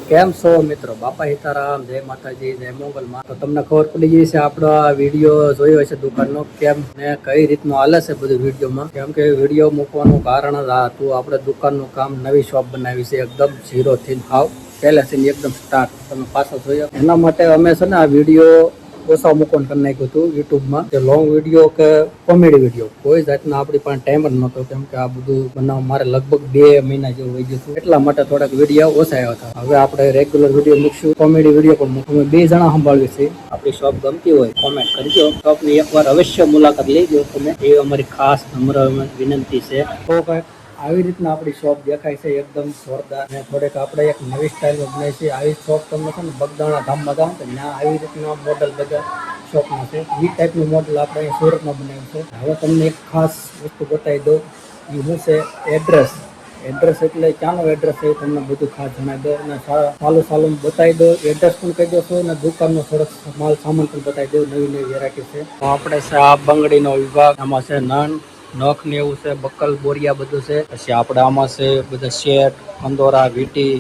કેમ છો મિત્રો? બાપા સીતારામ, જય માતાજી, જય મોગલમાં. તો તમને ખબર પડી ગઈ છે આપણો આ વિડીયો જોયો હશે દુકાનનો કેમ ને કઈ રીતનું હાલે છે બધું વિડીયોમાં. કેમ કે વિડીયો મૂકવાનું કારણ જ આ હતું. આપણે દુકાનનું કામ નવી શોપ બનાવી છે એકદમ 0 થી હાવ પહેલેથી એકદમ સ્ટાર્ટ. તમે પાછો જોયો એના માટે અમે છે ને આ વિડીયો ઓછા મૂકવાનું કરી નાખ્યું હતું યુટ્યુબમાં, કે લોંગ વિડીયો કે કોમેડી વિડીયો કોઈ જાતના આપણી પાસે ટાઈમ જ નહોતો. કેમ કે આ બધું બનાવવા મારે લગભગ 2 મહિના જેવું વહી ગયું હતું, એટલા માટે થોડાક વિડીયો ઓછા આવ્યા હતા. હવે આપણે રેગ્યુલર વિડીયો મૂકશું, કોમેડી વિડીયો પણ મૂકશું. અમે 2 જણા સંભાળીએ છીએ. આપણી શોપ ગમતી હોય કોમેન્ટ કરજો, શોપની એકવાર અવશ્ય મુલાકાત લેજો તમે, એ અમારી ખાસ નમ્ર વિનંતી છે. તો કંઈક આવી રીતના આપણી શોપ દેખાય છે એકદમ જોરદાર. અને થોડીક આપણે એક નવી સ્ટાઇલમાં બનાવી છે. આવી શોપ તમને છે ને બગદાણા ધામમાં જાઓ તો ત્યાં આવી રીતના મોડલ બધા શોપમાં છે. એ ટાઈપનું મોડલ આપણે અહીં સુરતમાં બનાવ્યું છે. હવે તમને એક ખાસ વસ્તુ બતાવી દઉં, એ શું છે એડ્રેસ. એડ્રેસ એટલે ક્યાંનો એડ્રેસ છે એ તમને બધું ખાસ જણાવી દો અને સાલું બતાવી દો. એડ્રેસ પણ કહી દો છો અને દુકાનનો થોડોક માલ સામાન પણ બતાવી દો. નવી વેરાયટી છે. તો આપણે છે આ બંગડીનો વિભાગ, આમાં છે નખ ને એવું છે, બકલ બોરિયા બધું છે. પછી આપણે આમાં છે બધા શેટ, કંદોરા, વીટી,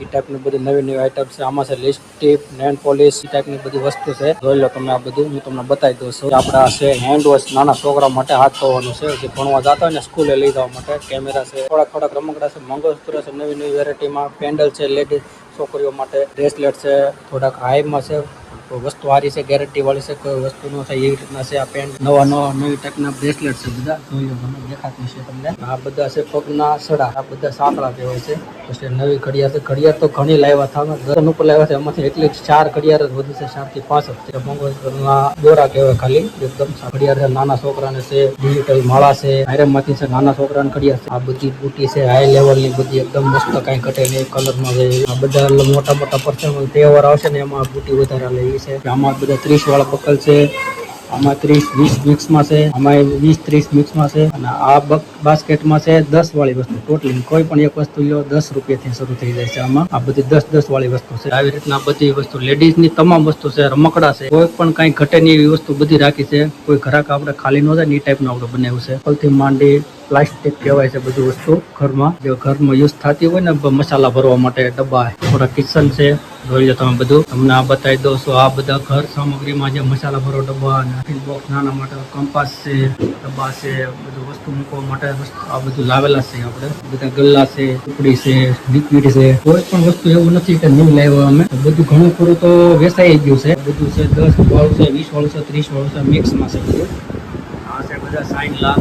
એ ટાઈપની બધી નવી આઈટમ છે. આમાં છે લિપસ્ટિક, નેલ પોલિશ, એ ટાઈપની બધી વસ્તુ છે. જોઈ લો તમે, આ બધું હું તમને બતાવી દઉં છું. આપણે આ છે હેન્ડ વોશ, નાના છોકરા માટે હાથ ધોવાનું છે, જે ભણવા જતા હોય ને સ્કૂલે લઈ જવા માટે. કેમેરા છે, થોડાક રમકડા છે, મંગળસૂત્ર છે નવી વેરાયટીમાં, પેન્ડલ છે લેડીઝ છોકરીઓ માટે, બ્રેસલેટ છે, થોડાક હાઈમાં છે. વસ્તુ સારી છે, ગેરંટી વાળી છે, કોઈ વસ્તુ ન થાય એવી રીતના છે. આ પેન્ટ નવી ટાઈપના બ્રેસલેટ છે બધા, જોઈ લો તમે, દેખાતું છે તમને. આ બધા છે પગના સડા, આ બધા સાંકળા કહેવાય છે. પછી નવી ઘડિયાળ છે. ઘડિયાળ તો ઘણી લાવ્યા હતા, દર્શન ઉપર લાવ્યા છે. એમાંથી એટલી 4 ઘડિયાળ જ વધી છે, 4 થી 5 જ છે. મંગળસૂત્રના દોરા કહેવાય ખાલી, એકદમ ઘડિયાળ છે. નાના છોકરાને છે, ડિજિટલ માળા છે, આયરનમાંથી છે, નાના છોકરાને ઘડિયાળ છે. આ બધી બુટી છે હાઈ લેવલની બધી, એકદમ મસ્ત, કાંઈ ઘટે નહીં કલરમાં છે. આ બધા મોટા પર્સનલ તહેવાર આવશે ને એમાં બુટી વધારે લેવી છે. આમાં બધા 30 વાળા બકલ છે, આમાં 30-20 મિક્સમાં છે, આમાં 20-30 મિક્સમાં છે. અને આ બાસ્કેટમાં છે 10 વાળી વસ્તુ. ટોટલી કોઈ પણ એક વસ્તુ લો 10 રૂપિયાથી શરૂ થઈ જાય છે. આમાં આ બધી 10 વાળી વસ્તુ છે. આવી રીતના બધી વસ્તુ લેડીઝની તમામ વસ્તુ છે, રમકડા છે, કોઈ પણ કાંઈ ઘટે નહીં એવી વસ્તુ બધી રાખી છે. કોઈ ઘરાક આપણે ખાલી ન જાય ને એ ટાઈપનું આપણે બનાવ્યું છે. ફલથી માંડી પ્લાસ્ટિક કહેવાય છે બધી વસ્તુ, ઘરમાં જે ઘરમાં યુઝ થતી હોય ને, મસાલા ભરવા માટે ડબ્બા, થોડા કિચન છે. જોઈ લો તમે બધું, તમને આ બતાવી દઉં છું. આ બધા ઘર સામગ્રીમાં જે મસાલા ભરો ડબ્બા, ટિફિન બોક્સ નાના માટે, કંપાસ છે, ડબ્બા છે, બધું વસ્તુ મૂકવા માટે આ બધું લાવેલા છે. આપણે બધા ગલ્લા છે, ટુકડી છે, લિક્વિડ છે. કોઈ પણ વસ્તુ એવું નથી કે નહીં લાવ્યા અમે. બધું ઘણું ખરું તો વેચાઈ ગયું છે. બધું છે 10 વાળું છે, 20 વાળું છે, 30 વાળું છે, મિક્સમાં છે બધું. આ છે બધા સાઇન લા,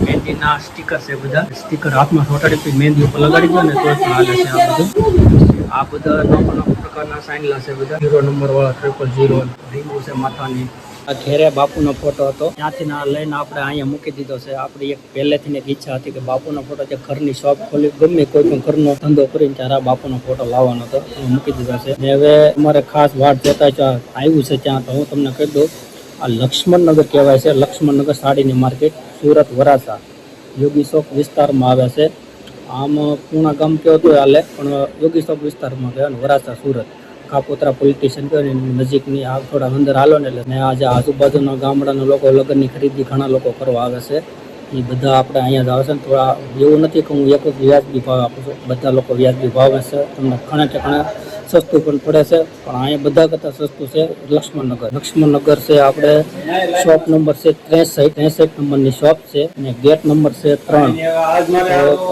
મહેંદીના સ્ટીકર છે. બધા સ્ટીકર હાથમાં ચોંટાડી મહેંદી ઉપર લગાડી દો ને તો પણ હાલે છે. આ બધું, આ બધા નવા પ્રકારના સાઇનલા છે બધા, 0 નંબર વાળા, 000 રીંગુ છે માથાની. આ ઘેરે બાપુનો ફોટો હતો, ત્યાંથી લઈને આપણે અહીંયા મૂકી દીધો છે. આપણી એક પહેલેથી એક ઈચ્છા હતી કે બાપુનો ફોટો, જે ઘરની શોપ ખોલી, ગમે કોઈ પણ ઘરનો ધંધો કરીને ત્યારે આ બાપુનો ફોટો લાવવાનો હતો, મૂકી દીધો છે. ને હવે અમારે ખાસ વાટ જતા આવ્યું છે ત્યાં, તો હું તમને કહી દઉં, આ લક્ષ્મણનગર કહેવાય છે. લક્ષ્મણનગર સાડીની માર્કેટ, સુરત વરાસા, યોગી ચોક વિસ્તારમાં આવે છે. આમ પૂણા ગામ કયો તો હાલે, પણ યોગી ચોક વિસ્તારમાં કહેવાય ને, વરાસા સુરત. કાપોતરા પોલીસ સ્ટેશન કહેવાય ને નજીકની, આ થોડા અંદર હાલો ને એટલે. ને આજે આજુબાજુના ગામડાના લોકો લગ્નની ખરીદી ઘણા લોકો કરવા આવે છે. એ બધા આપણે અહીંયા જ આવે છે. થોડા એવું નથી કે હું એક જ વ્યાજબી ભાવ આપું છું, બધા લોકો વ્યાજબી ભાવે છે. તમને ઘણા ઠેકાણા સસ્તું પણ પડે છે, પણ અહીંયા બધા કરતાં સસ્તું છે લક્ષ્મણનગર છે. આપણે શોપ નંબર છે 63 નંબરની શોપ છે અને ગેટ નંબર છે 3.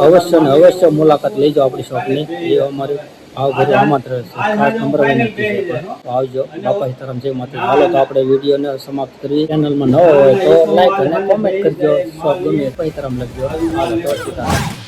અવશ્ય ને અવશ્ય મુલાકાત લેજો આપણી શોપની. એ અમારી ભાવભર્યું આમંત્રણ છે, ખાસ નંબર વિનંતી છે. આવજો. બાપા સીતારામ, જય માતા. હાલો તો આપણે વિડીયોને સમાપ્ત કરી. ચેનલમાં નવો હોય તો લાઈક અને કોમેન્ટ કરજો. શોપ ગમે બાપા સીતારામ લખજો. હાલો તો સીતારામ.